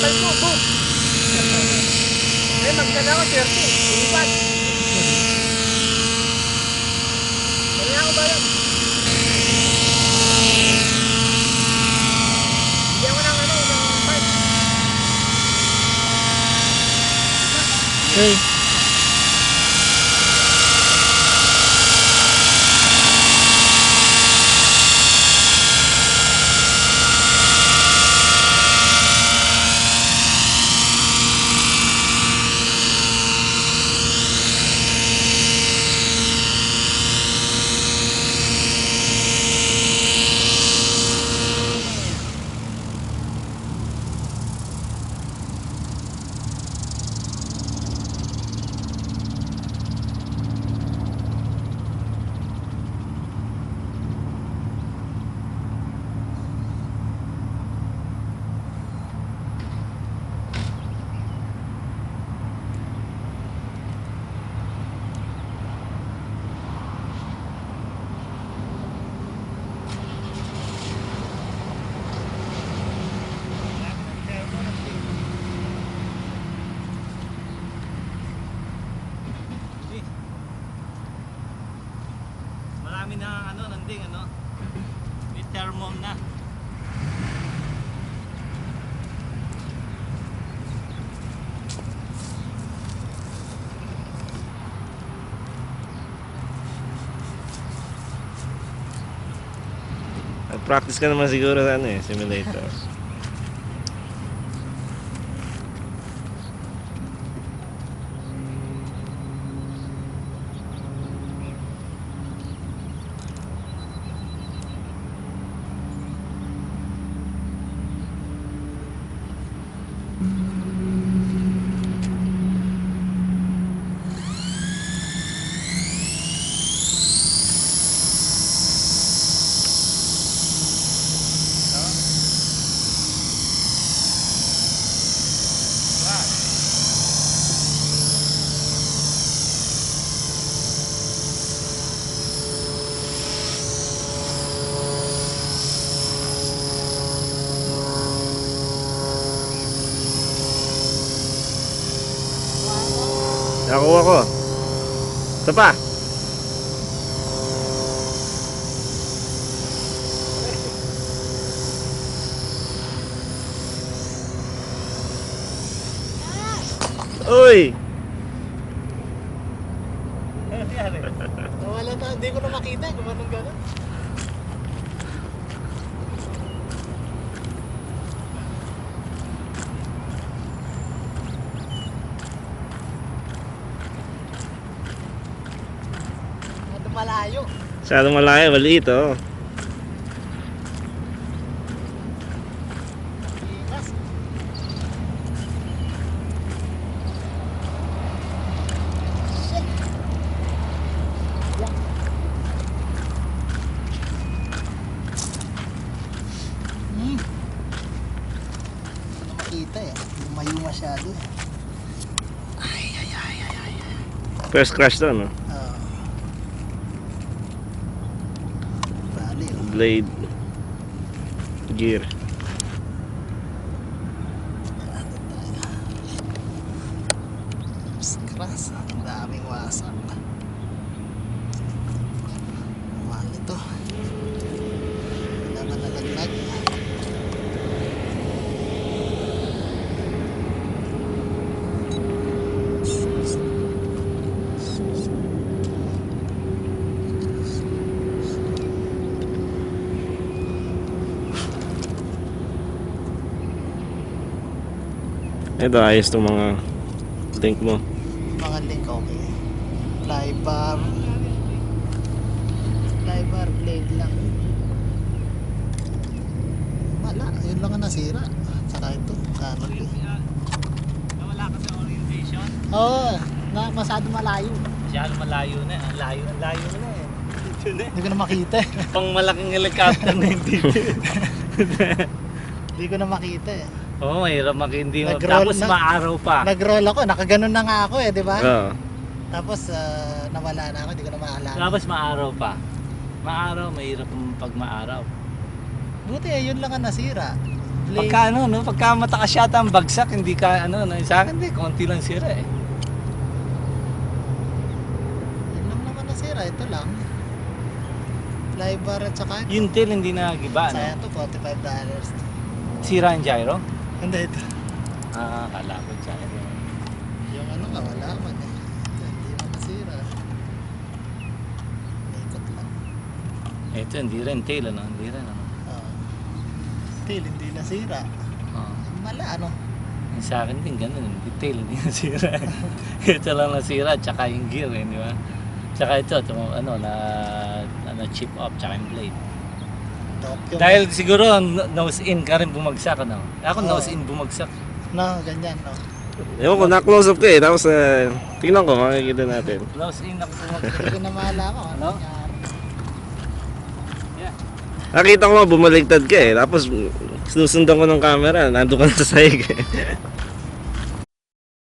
Kapal mo, boom! Eh, magkala ko, 30. Ilipat. Wala ako ba yan? Hindi ako ng ano, ng part. Okay. Marami na ano, nanding ano. May thermom na. Practice ka naman siguro sa ano eh, simulator. Nakuha ko. Ito pa. Uy! Nawala na, hindi ko na makita kung anong gano'n. Malayo. Masyadong malayo, maliit oh. Ikas. Shit. Hindi ko makita eh. Lumayo masyado eh. First crash to, no? Bali oh. Blade gear. Skras. Ang daming wasak. Mahal ito. Wala man nalaglag. Ito, ayos itong mga link mo. Mga link okay. Fly bar blade lang. Wala, yun lang ang nasira. Saka ito, kanan ko. Nawala ka sa orientation. Oo, masyado malayo. Masyado malayo na. Ang layo na eh. Dito na eh. Hindi ko na makita eh. Pang malaking helicopter na yung dito. Hindi ko na makita eh. Oo, mahirap makindi mo. Nag-roll Tapos na- maaraw pa. Nag-roll ako, nakaganon na nga ako eh, di ba? Oo. Tapos nawala na ako, hindi ko na maalala. Tapos maaraw pa. Maaraw, mahirap pag maaraw. Buti eh, yun lang ang nasira. Pagka ano, no? Pagka matakas yata ang bagsak, hindi ka ano, no? Sa akin di, konti lang sira eh. Yun lang naman nasira. Ito lang. Fly bar at saka ito. Yung tail hindi nagiba, Sayang no? to, $45. Sira ang gyro? Hindi ito. Ah, kala ko gyro. Yung ano nga, wala man eh. Hindi man nasira. Ikot lang. Ito, hindi rin tail, ano? Hindi rin, ano? Tail, hindi nasira. Oh. Mala, ano? Yung sa akin din, ganun. Hindi tail, hindi nasira. Ito lang nasira, tsaka yung gear, eh, di ba? Tsaka ito, ano, chip off, tsaka yung blade. Tokyo. Dahil siguro, nose in ka rin bumagsak, ano? Ako, Oo. nose in bumagsak. No, ganyan, no? Ewan ko, na-close up ko eh. Tapos, tingnan ko, makikita natin. Nose in ako bumagsak. Hindi ko na malaman kung ano Ano? nangyari. Nakita ko nga, bumaligtad ka eh. Tapos, sinusundan ko ng camera. Nandun ka na sa sahig eh.